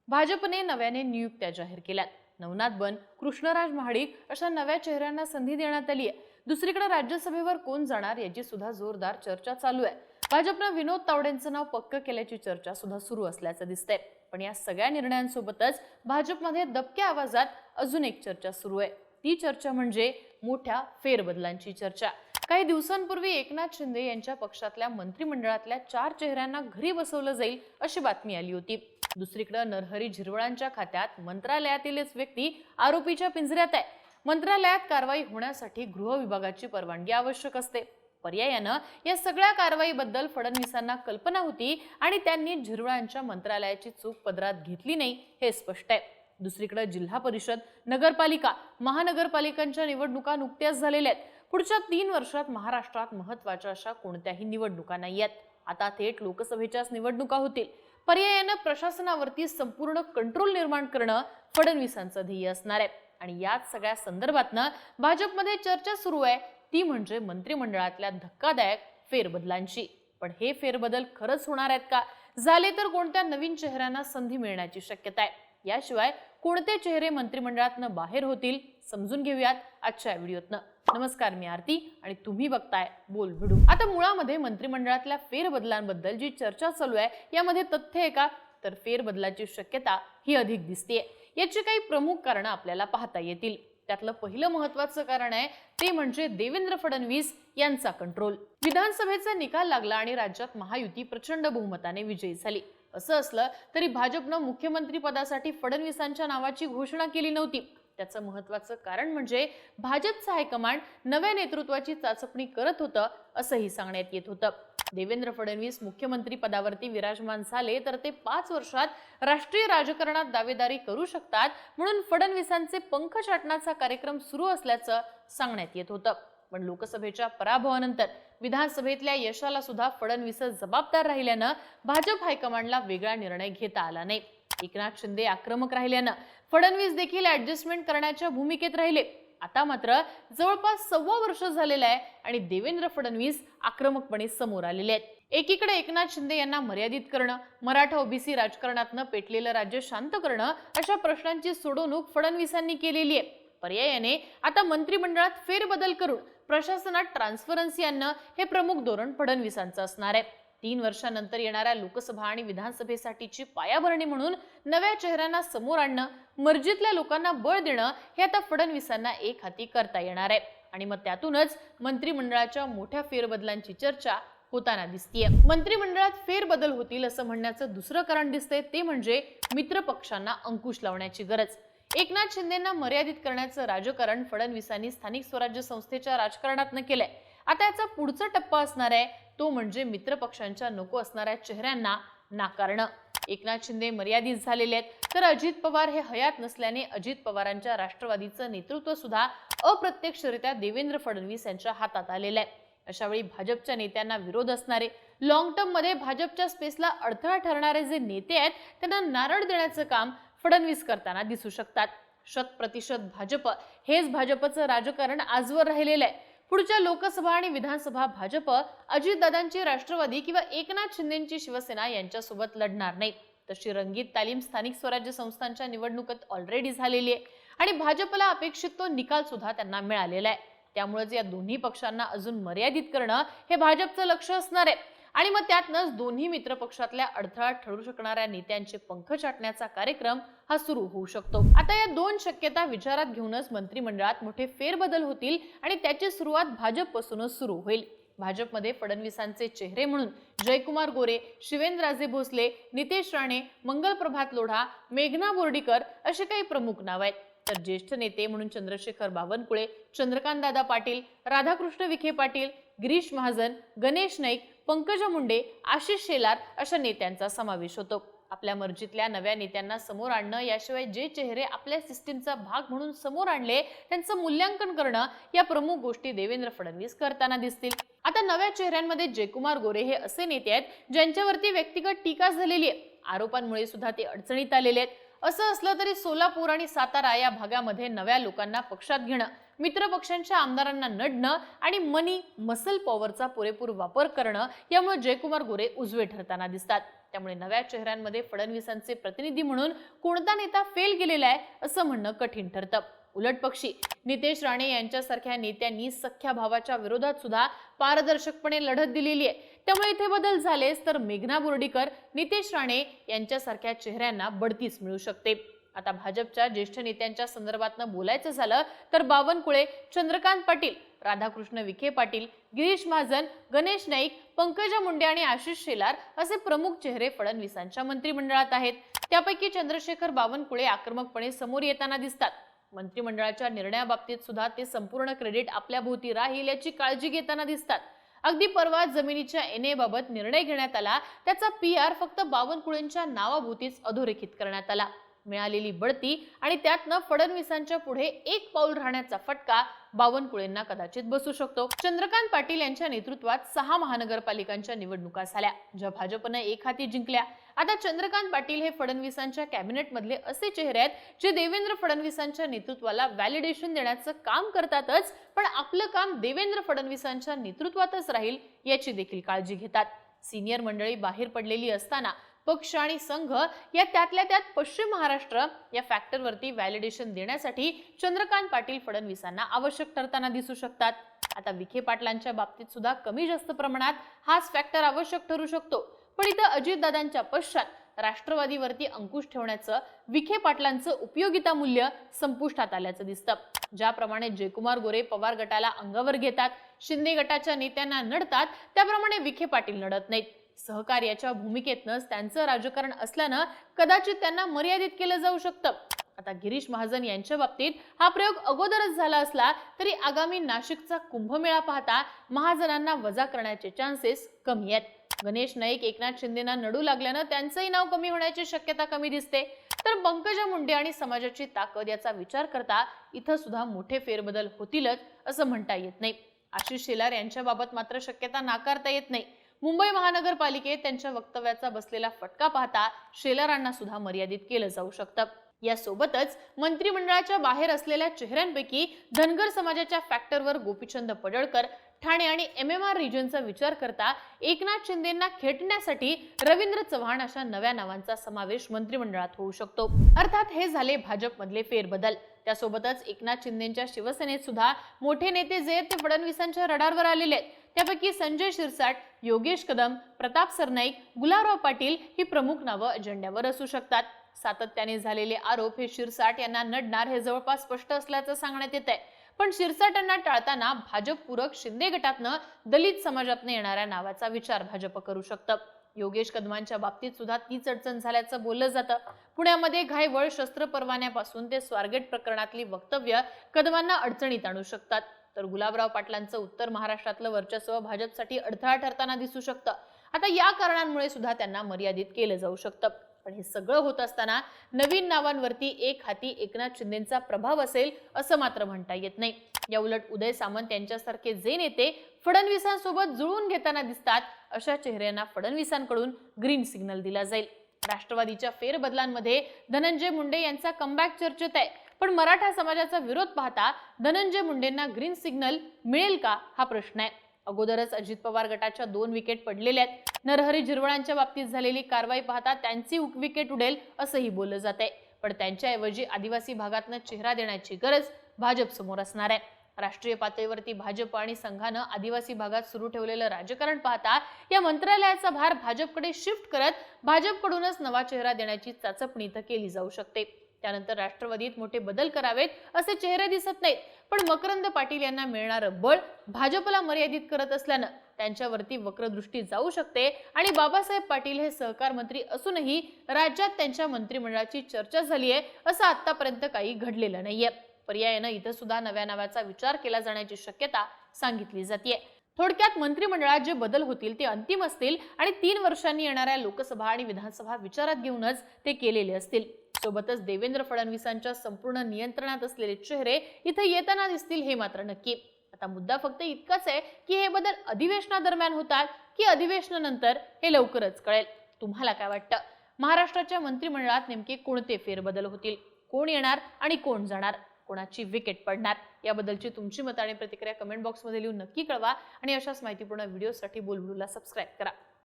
भाजपने नव्याने नियुक्त्या जाहीर केल्यात। नवनाथ बन, कृष्णराज महाडिक अशा नव्या चेहऱ्यांना संधी देण्यात आली आहे। दुसरीकडे राज्यसभेवर कोण जाणार याची सुद्धा जोरदार चर्चा चालू आहे। भाजपने विनोद तावडेंचं नाव पक्क केल्याची चर्चा सुद्धा सुरू असल्याचं दिसतंय। पण या सगळ्या निर्णयांसोबतच भाजपमध्ये दबक्या आवाजात अजून एक चर्चा सुरू आहे। ती चर्चा म्हणजे मोठ्या फेरबदलांची चर्चा। काही दिवसांपूर्वी एकनाथ शिंदे यांच्या पक्षातल्या मंत्रिमंडळातल्या 4 चेहऱ्यांना घरी बसवलं जाईल अशी बातमी आली होती। दुसरीकडे नरहरी झिरवळांच्या खात्यात मंत्रालयातीलच व्यक्ती आरोपीच्या पिंजऱ्यात आहे। मंत्रालयात कारवाई होण्यासाठी गृह विभागाची परवानगी आवश्यक असते। पर्यायानं या सगळ्या कारवाईबद्दल फडणवीसांना कल्पना होती आणि त्यांनी झिरवळांच्या मंत्रालयाची चूक पदरात घेतली नाही हे स्पष्ट आहे। दुसरीकडे जिल्हा परिषद, नगरपालिका, महानगरपालिकांच्या निवडणुका नुकत्याच झालेल्या आहेत। पुढच्या 3 वर्षात महाराष्ट्रात महत्त्वाच्या अशा कोणत्याही निवडणुका नाहीयेत। आता थेट लोकसभेच्याच निवडणुका होतील। पर्यायानं प्रशासनावरती संपूर्ण कंट्रोल निर्माण करणं फडणवीसांचं ध्येय असणार आहे। आणि याच सगळ्या संदर्भातनं भाजपमध्ये चर्चा सुरू आहे, ती म्हणजे मंत्रिमंडळातल्या धक्कादायक फेरबदलांची। पण हे फेरबदल खरंच होणार आहेत का? झाले तर कोणत्या नवीन चेहऱ्यांना संधी मिळण्याची शक्यता आहे? याशिवाय कोणते चेहरे मंत्रिमंडळातनं बाहेर होतील समजून घेऊयात आजच्या व्हिडिओतनं। नमस्कार, मी आरती आणि तुम्ही बघताय बोल भिडू। आता मुळामध्ये मंत्रिमंडळातल्या फेरबदलांबद्दल जी चर्चा चालू आहे यामध्ये तथ्य आहे का? तर फेरबदलाची शक्यता ही अधिक दिसतेय। याची काही प्रमुख कारणं आपल्याला पाहता येतील। त्यातलं पहिलं महत्त्वाचं कारण आहे ते म्हणजे देवेंद्र फडणवीस यांचा कंट्रोल। विधानसभेचा निकाल लागला आणि राज्यात महायुती प्रचंड बहुमताने विजयी झाली। असं असलं तरी भाजपनं मुख्यमंत्री पदासाठी फडणवीसांच्या नावाची घोषणा केली नव्हती। त्याचं महत्त्वाचं कारण म्हणजे भाजपचं हायकमांड नव्या नेतृत्वाची चाचपणी करत होतं असंही सांगण्यात येत होतं। देवेंद्र फडणवीस मुख्यमंत्री पदावरती विराजमान झाले तर ते 5 वर्षात राष्ट्रीय राजकारणात दावेदारी करू शकतात, म्हणून फडणवीसांचे पंख छाटण्याचा कार्यक्रम सुरू असल्याचं सांगण्यात येत होतं। पण लोकसभेच्या पराभवानंतर विधानसभेतल्या यशाला सुद्धा फडणवीस जबाबदार राहिल्यानं भाजप हायकमांडला वेगळा निर्णय घेता आला नाही। एकनाथ शिंदे आक्रमक राहिल्यानं फडणवीस देखील ऍडजस्टमेंट करण्याच्या भूमिकेत राहिले। आता मात्र जवळपास 1.25 वर्ष झालेलं आहे आणि देवेंद्र फडणवीस आक्रमकपणे समोर आलेले आहेत। एकीकडे एकनाथ शिंदे यांना मर्यादित करणं, मराठा ओबीसी राजकारणातनं पेटलेलं राज्य शांत करणं अशा प्रश्नांची सोडवणूक फडणवीसांनी केलेली आहे। पर्यायाने आता मंत्रिमंडळात फेरबदल करून प्रशासनात ट्रान्सफरन्सी आणणं हे प्रमुख धोरण फडणवीसांचं असणार आहे। 3 वर्षांनंतर येणाऱ्या लोकसभा आणि विधानसभेसाठीची पायाभरणी म्हणून नव्या चेहऱ्यांना समोर आणणं, मर्जीतल्या लोकांना बळ देणं हे आता फडणवीसांना एक हाती करता येणार आहे। आणि मग त्यातूनच मंत्रिमंडळाच्या मोठ्या फेरबदलांची चर्चा होताना दिसतीये। मंत्रिमंडळात फेरबदल होतील असं म्हणण्याचं दुसरं कारण दिसतंय ते म्हणजे मित्र पक्षांना अंकुश लावण्याची गरज। एकनाथ शिंदेंना मर्यादित करण्याचं राजकारण फडणवीसांनी स्थानिक स्वराज्य संस्थेच्या राजकारणातनं केलंय। आता याचा पुढचा टप्पा असणार आहे तो म्हणजे मित्र पक्षांच्या नको असणाऱ्या चेहऱ्यांना नाकारणं। एकनाथ शिंदे मर्यादित झालेले आहेत तर अजित पवार हे हयात नसल्याने अजित पवारांच्या राष्ट्रवादीचं नेतृत्व सुद्धा अप्रत्यक्षरित्या देवेंद्र फडणवीस यांच्या हातात आलेलं आहे। अशावेळी भाजपच्या नेत्यांना विरोध असणारे, लॉंग टर्म मध्ये भाजपच्या स्पेसला अडथळा ठरणारे जे नेते आहेत त्यांना नारळ देण्याचं काम फडणवीस करताना दिसू शकतात। 100% भाजप हेच भाजपचं राजकारण आजवर राहिलेलं आहे। पुढच्या लोकसभा आणि विधानसभा भाजप अजितदादांची राष्ट्रवादी किंवा एकनाथ शिंदेंची शिवसेना यांच्यासोबत लढणार नाही। तशी रंगीत तालीम स्थानिक स्वराज्य संस्थांच्या निवडणुकीत ऑलरेडी झालेली आहे आणि भाजपला अपेक्षित तो निकाल सुद्धा त्यांना मिळालेला आहे। त्यामुळेच या दोन्ही पक्षांना अजून मर्यादित करणं हे भाजपचं लक्ष असणार आहे। आणि मग त्यातनच दोन्ही मित्र पक्षातल्या अडथळा ठरू शकणाऱ्या नेत्यांचे पंख छाटण्याचा कार्यक्रम हा सुरू होऊ शकतो। आता या 2 शक्यता विचारात घेऊनच मंत्रिमंडळात मोठे फेरबदल होतील आणि त्याची सुरुवात भाजपपासूनच सुरू होईल। भाजपमध्ये फडणवीसांचे चेहरे म्हणून जयकुमार गोरे, शिवेंद्रराजे भोसले, नितेश राणे, मंगल प्रभात लोढा, मेघना बोर्डीकर असे काही प्रमुख नाव आहेत। तर ज्येष्ठ नेते म्हणून चंद्रशेखर बावनकुळे, चंद्रकांत दादा पाटील, राधाकृष्ण विखे पाटील, गिरीश महाजन, गणेश नाईक, पंकजा मुंडे, आशिष शेलार अशा नेत्यांचा समावेश होतो। आपल्या मर्जीतल्या नव्या नेत्यांना समोर आणणं, याशिवाय जे चेहरे आपल्या सिस्टीमचा भाग म्हणून समोर आणले त्यांचं मूल्यांकन करणं या प्रमुख गोष्टी देवेंद्र फडणवीस करताना दिसतील। आता नव्या चेहऱ्यांमध्ये जयकुमार गोरे हे असे नेते आहेत ज्यांच्यावरती व्यक्तिगत टीका झालेली आहे। आरोपांमुळे सुद्धा ते अडचणीत आलेले आहेत। असं असलं तरी सोलापूर आणि सातारा या भागामध्ये नव्या लोकांना पक्षात घेणं, मित्र पक्षांच्या आमदारांना नडणं आणि मनी मसल पॉवरचा पुरेपूर वापर करणं यामुळे जयकुमार गोरे उजवे ठरताना दिसतात। त्यामुळे नव्या चेहऱ्यांमध्ये फडणवीसांचे प्रतिनिधी म्हणून कोणता नेता फेल गेलेला आहे असं म्हणणं कठीण ठरतं। उलट पक्षी नितेश राणे यांच्यासारख्या नेत्यांनी सख्या भावाच्या विरोधात सुद्धा पारदर्शकपणे लढत दिलेली आहे। त्यामुळे इथे बदल झालेच तर मेघना बोर्डीकर, नितेश राणे यांच्यासारख्या चेहऱ्यांना बढतीच मिळू शकते। आता भाजपच्या ज्येष्ठ नेत्यांच्या संदर्भातनं बोलायचं झालं तर बावनकुळे, चंद्रकांत पाटील, राधाकृष्ण विखे पाटील, गिरीश महाजन, गणेश नाईक, पंकजा मुंडे आणि आशिष शेलार असे प्रमुख चेहरे फडणवीसांच्या मंत्रिमंडळात आहेत। त्यापैकी चंद्रशेखर बावनकुळे आक्रमकपणे समोर येताना दिसतात। मंत्रिमंडळाच्या निर्णयाबाबतीत सुद्धा ते संपूर्ण क्रेडिट आपल्या भोवती राहील याची काळजी घेताना दिसतात। अगदी परवा जमिनीच्या एनए बाबत निर्णय घेण्यात आला, त्याचा PR फक्त बावनकुळेंच्या नावाभोवतीच अधोरेखित करण्यात आला। मिळालेली बढती आणि त्यातनं फडणवीसांच्या पुढे एक पाऊल राहण्याचा फटका बावनकुळेंना कदाचित बसू शकतो। चंद्रकांत पाटील यांच्या नेतृत्वात 6 महानगरपालिकांच्या निवडणुका झाल्या, ज्या भाजपने एक हाती जिंकल्या। आता चंद्रकांत पाटील हे फडणवीसांच्या कॅबिनेट मधले असे चेहरे आहेत जे देवेंद्र फडणवीसांच्या नेतृत्वाला व्हॅलिडेशन देण्याचं काम करतातच, पण आपलं काम देवेंद्र फडणवीसांच्या नेतृत्वातच राहील याची देखील काळजी घेतात। सिनियर मंडळी बाहेर पडलेली असताना पक्ष आणि संघ या त्यातल्या त्यात पश्चिम महाराष्ट्र या फॅक्टरवरती व्हॅलिडेशन देण्यासाठी चंद्रकांत पाटील फडणवीसांना आवश्यक ठरताना दिसू शकतात। आता विखे पाटलांच्या बाबतीत सुद्धा कमी जास्त प्रमाणात हाच फॅक्टर आवश्यक ठरू शकतो, पण इथं अजितदादांच्या पश्चात राष्ट्रवादीवरती अंकुश ठेवण्याचं विखे पाटलांचं उपयोगिता मूल्य संपुष्टात आल्याचं दिसतं। ज्याप्रमाणे जयकुमार गोरे पवार गटाला अंगावर घेतात, शिंदे गटाच्या नेत्यांना नडतात, त्याप्रमाणे विखे पाटील नडत नाहीत। सहकार्याच्या भूमिकेतनंच त्यांचं राजकारण असल्यानं कदाचित त्यांना मर्यादित केलं जाऊ शकतं। आता गिरीश महाजन यांच्या बाबतीत हा प्रयोग अगोदरच झाला असला तरी आगामी नाशिकचा कुंभमेळा पाहता महाजनांना वजा करण्याचे चान्सेस कमी आहेत। गणेश नाईक एकनाथ शिंदेना नडू लागल्यानं त्यांचंही नाव कमी होण्याची शक्यता कमी दिसते। तर पंकजा मुंडे आणि समाजाची ताकद याचा विचार करता इथं सुद्धा मोठे फेरबदल होतीलच असं म्हणता येत नाही। आशिष शेलार यांच्या बाबत मात्र शक्यता नाकारता येत नाही। मुंबई महानगरपालिकेत त्यांच्या वक्तव्याचा बसलेला फटका पाहता शेलारांना सुद्धा मर्यादित केलं जाऊ शकतं। यासोबतच मंत्रिमंडळाच्या बाहेर असलेल्या चेहऱ्यांपैकी धनगर समाजाच्या फॅक्टरवर गोपीचंद पडळकर, ठाणे आणि MMR रिजनचा विचार करता एकनाथ शिंदेंना खेटण्यासाठी रवींद्र चव्हाण अशा नव्या नावांचा समावेश मंत्रिमंडळात होऊ शकतो। अर्थात हे झाले भाजपमधले फेरबदल। त्यासोबतच एकनाथ शिंदेंच्या शिवसेनेत सुद्धा मोठे नेते जे ते फडणवीसांच्या रडारवर आलेले आहेत। त्यापैकी संजय शिरसाट, योगेश कदम, प्रताप सरनाईक, गुलाबराव पाटील ही प्रमुख नावं अजेंड्यावर असू शकतात। सातत्याने झालेले आरोप हे शिरसाट यांना नडणार हे जवळपास स्पष्ट असल्याचं सांगण्यात येत आहे। पण शिरसाटांना टाळताना भाजप पूरक शिंदे गटातनं दलित समाजातनं येणाऱ्या नावाचा विचार भाजप करू शकतं। योगेश कदमांच्या बाबतीत सुद्धा तीच अडचण झाल्याचं बोललं जातं। पुण्यामध्ये घाईवळ शस्त्र परवान्यापासून ते स्वारगेट प्रकरणातली वक्तव्य कदमांना अडचणीत आणू शकतात। तर गुलाबराव पाटलांचं उत्तर महाराष्ट्रातलं वर्चस्व भाजपसाठी अडथळा ठरताना दिसू शकतं। आता या कारणांमुळे सुद्धा त्यांना मर्यादित केलं जाऊ शकतं। पण हे सगळं होत असताना नवीन नावांवरती एक हाती एकनाथ शिंदेंचा प्रभाव असेल असं मात्र म्हणता येत नाही। या उलट उदय सामंत यांच्यासारखे जे नेते फडणवीसांसोबत जुळून घेताना दिसतात अशा चेहऱ्यांना फडणवीसांकडून ग्रीन सिग्नल दिला जाईल। राष्ट्रवादीच्या फेरबदलांमध्ये धनंजय मुंडे यांचा कमबॅक चर्चेत आहे, पण मराठा समाजाचा विरोध पाहता धनंजय मुंडेंना ग्रीन सिग्नल मिळेल का हा प्रश्न आहे। अगोदरच अजित पवार गटाच्या 2 विकेट पडलेल्या आहेत। नरहरी झिरवळांच्या बाबतीत झालेली कारवाई पाहता त्यांची विकेट उडेल असंही बोललं जात आहे, पण त्यांच्याऐवजी आदिवासी भागातनं चेहरा देण्याची गरज भाजप समोर असणार आहे। राष्ट्रीय पातळीवरती भाजप आणि संघानं आदिवासी भागात सुरू ठेवलेलं राजकारण पाहता या मंत्रालयाचा भार भाजपकडे शिफ्ट करत भाजपकडूनच नवा चेहरा देण्याची चाचपणी इथं केली जाऊ शकते। त्यानंतर राष्ट्रवादीत मोठे बदल करावेत असे चेहरे दिसत नाहीत, पण मकरंद पाटील यांना मिळणारं बळ भाजपला मर्यादित करत असल्यानं त्यांच्यावरती वक्रदृष्टी जाऊ शकते आणि बाबासाहेब पाटील हे सहकार मंत्री असूनही राज्यात त्यांच्या मंत्रिमंडळाची चर्चा झाली आहे असं आतापर्यंत काही घडलेलं नाहीये। पर्यायानं इथं सुद्धा नव्या नावाचा विचार केला जाण्याची शक्यता सांगितली जाते। थोडक्यात मंत्रिमंडळात जे बदल होतील ते अंतिम असतील आणि 3 वर्षांनी येणाऱ्या लोकसभा आणि विधानसभा विचारात घेऊनच ते केलेले असतील। सोबतच देवेंद्र फडणवीसांच्या संपूर्ण नियंत्रणात असलेले चेहरे इथे येताना दिसतील हे मात्र नक्की। आता मुद्दा फक्त इतकाच आहे की हे बदल अधिवेशनादरम्यान होतात की अधिवेशनानंतर हे लवकरच कळेल। तुम्हाला काय वाटतं? महाराष्ट्राच्या मंत्रिमंडळात नेमके कोणते फेरबदल होतील? कोण येणार आणि कोण जाणार? कोणाची विकेट पडणार? याबद्दलची तुमची मत आणि प्रतिक्रिया कमेंट बॉक्समध्ये लिहून नक्की कळवा आणि अशाच माहितीपूर्ण व्हिडिओसाठी बोलबिडूला सबस्क्राइब करा।